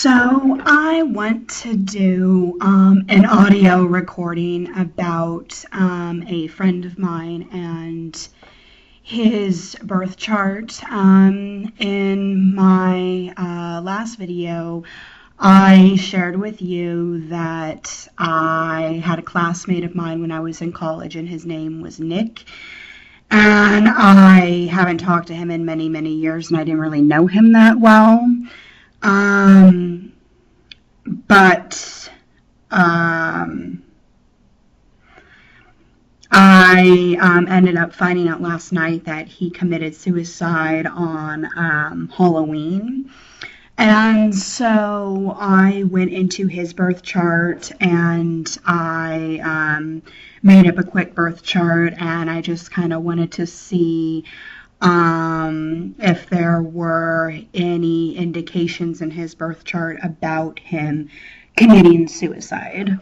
So I want to do an audio recording about a friend of mine and his birth chart. In my last video, I shared with you that I had a classmate of mine when I was in college, and his name was Nick. And I haven't talked to him in many, many years, and I didn't really know him that well. But I ended up finding out last night that he committed suicide on Halloween. And so I went into his birth chart and I made up a quick birth chart, and I just kind of wanted to see if there were any indications in his birth chart about him committing suicide.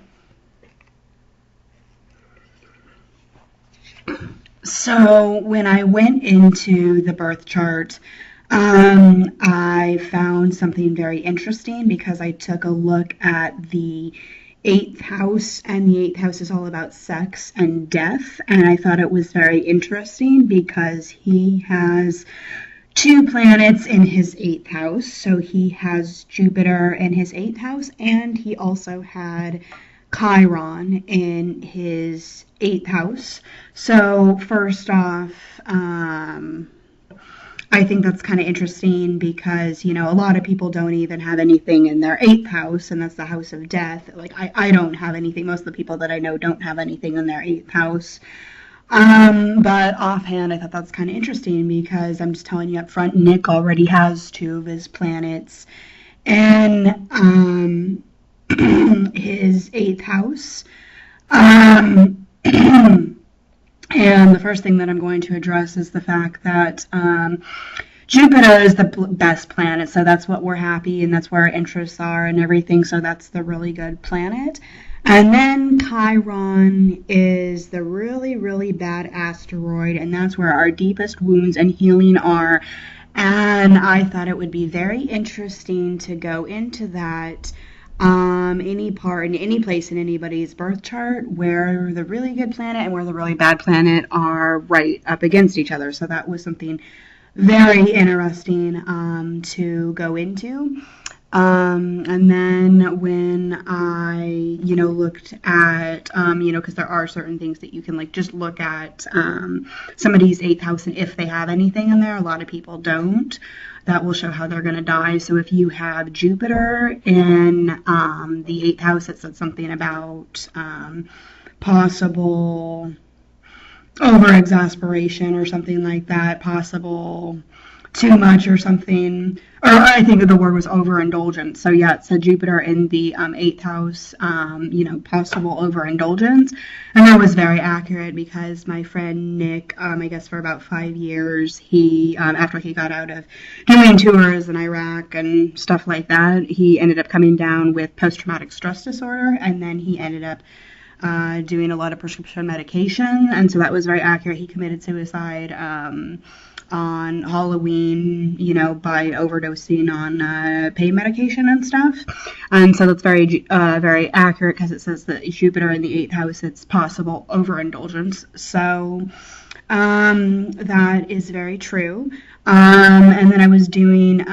So when I went into the birth chart, I found something very interesting because I took a look at the 8th house, and the 8th house is all about sex and death, and I thought it was very interesting because he has 2 planets in his 8th house. So he has Jupiter in his 8th house, and he also had Chiron in his 8th house. So first off, I think that's kind of interesting because, a lot of people don't even have anything in their 8th house, and that's the house of death. Like, I don't have anything. Most of the people that I know don't have anything in their 8th house. But offhand, I thought that's kind of interesting because I'm just telling you up front, Nick already has 2 of his planets in his 8th house. And the first thing that I'm going to address is the fact that Jupiter is the best planet, so that's what we're happy, and that's where our interests are and everything, so that's the really good planet. And then Chiron is the really, really bad asteroid, and that's where our deepest wounds and healing are. And I thought it would be very interesting to go into that any place in anybody's birth chart where the really good planet and where the really bad planet are right up against each other. So that was something very interesting to go into. And then when I, looked at, because there are certain things that you can just look at somebody's 8th house, and if they have anything in there, a lot of people don't. That will show how they're going to die. So if you have Jupiter in the 8th house, it said something about possible over-exasperation or something like that, possible too much or something, or I think the word was overindulgence. So yeah, it said Jupiter in the 8th house, possible overindulgence, and that was very accurate because my friend Nick, I guess for about 5 years, he after he got out of doing tours in Iraq and stuff like that, he ended up coming down with post-traumatic stress disorder, and then he ended up doing a lot of prescription medication, and so that was very accurate. He committed suicide on Halloween, by overdosing on pain medication and stuff. And so that's very, very accurate because it says that Jupiter in the 8th house, it's possible overindulgence. So that is very true. And then I was doing,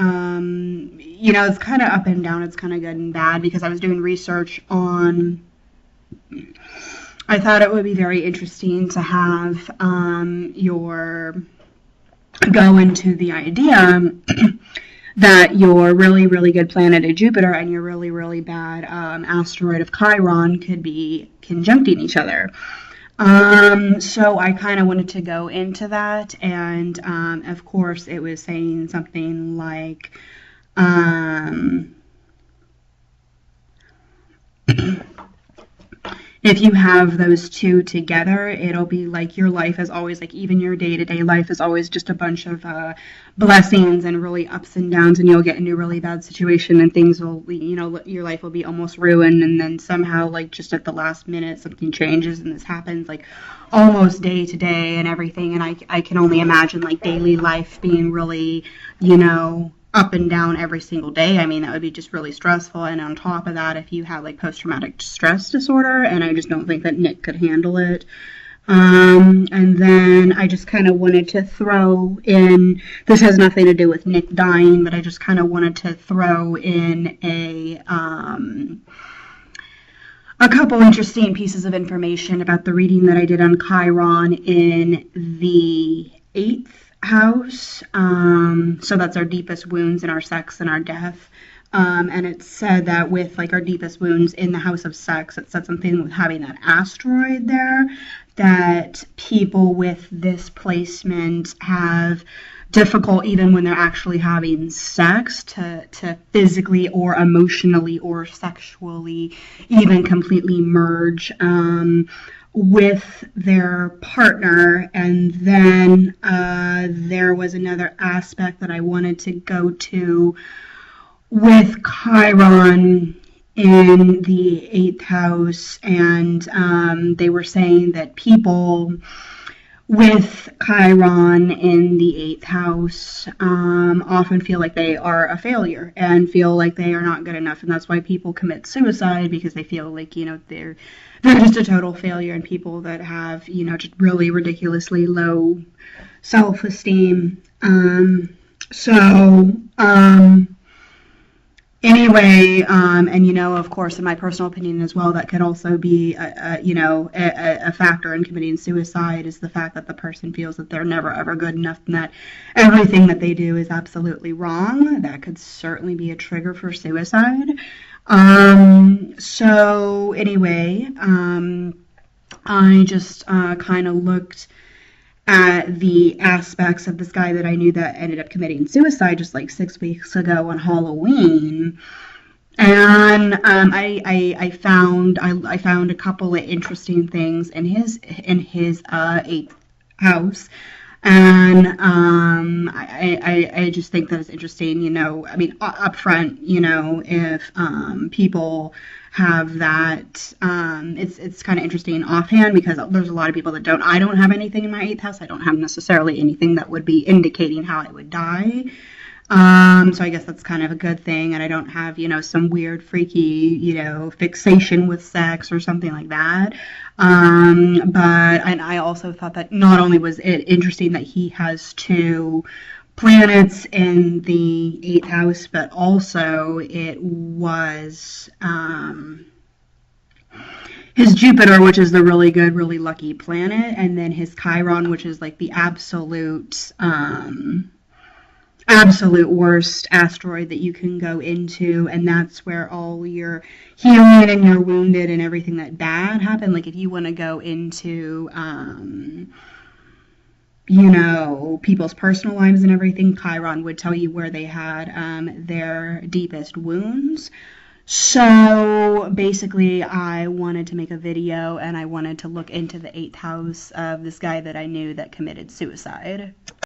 it's kind of up and down. It's kind of good and bad because I was doing research on, I thought it would be very interesting to have go into the idea that your really, really good planet of Jupiter and your really, really bad asteroid of Chiron could be conjuncting each other. So I kind of wanted to go into that, and of course it was saying something like if you have those 2 together, it'll be like your life is always, even your day-to-day life is always just a bunch of blessings and really ups and downs, and you'll get into a really bad situation and things will, your life will be almost ruined, and then somehow, just at the last minute, something changes, and this happens, almost day to day and everything, and I can only imagine, daily life being really, up and down every single day. I mean, that would be just really stressful. And on top of that, if you have like post-traumatic stress disorder, and I just don't think that Nick could handle it. And then I just kind of wanted to throw in, this has nothing to do with Nick dying, but I just kind of wanted to throw in a couple interesting pieces of information about the reading that I did on Chiron in the 8th house. So that's our deepest wounds and our sex and our death. And it said that with like our deepest wounds in the house of sex, it said something with having that asteroid there, that people with this placement have difficult, even when they're actually having sex, to physically or emotionally or sexually even completely merge with their partner. And then there was another aspect that I wanted to go to with Chiron in the 8th house, and they were saying that people with Chiron in the 8th house often feel like they are a failure and feel like they are not good enough, and that's why people commit suicide, because they feel like, you know, they're just a total failure, and people that have, you know, just really ridiculously low self-esteem. Anyway, and you know, of course, in my personal opinion as well, that could also be, a factor in committing suicide, is the fact that the person feels that they're never ever good enough and that everything that they do is absolutely wrong. That could certainly be a trigger for suicide. So anyway, I just kind of looked at the aspects of this guy that I knew that ended up committing suicide just like 6 weeks ago on Halloween. And I found a couple of interesting things in his 8th house. And I just think that it's interesting, you know, I mean, up front, you know, if people have that, it's kind of interesting offhand, because there's a lot of people that don't. I don't have anything in my 8th house. I don't have necessarily anything that would be indicating how I would die. So I guess that's kind of a good thing, and I don't have, you know, some weird, freaky, you know, fixation with sex or something like that. And I also thought that not only was it interesting that he has 2 planets in the 8th house, but also it was his Jupiter, which is the really good, really lucky planet, and then his Chiron, which is like the absolute worst asteroid that you can go into, and that's where all your healing and your wounded and everything that bad happened. Like if you want to go into you know, people's personal lives and everything, Chiron would tell you where they had their deepest wounds. So basically, I wanted to make a video, and I wanted to look into the 8th house of this guy that I knew that committed suicide.